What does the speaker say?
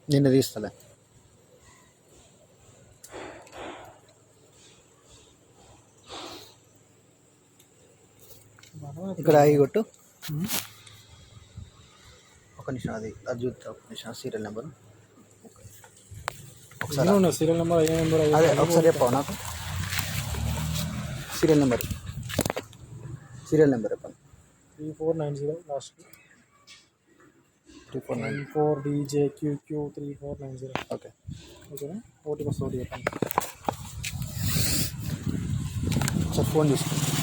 నిన్న తీస్తలే. ఇక్కడ ఆగి కొట్టు. ఒక నిమిషం, అది చూస్తా. ఒక నిమిషం, సీరియల్ నెంబర్ ఒకసారి. సీరియల్ నెంబర్ అదే ఒకసారి చెప్పావు నాకు. సీరియల్ నెంబర్ చెప్పండి. 3490 లాస్ట్. 3490. DJQQ 3490. ఓకే ఓకేనా? ఓటీపీ చెప్పండి. సార్ ఫోన్ చూసుకోండి.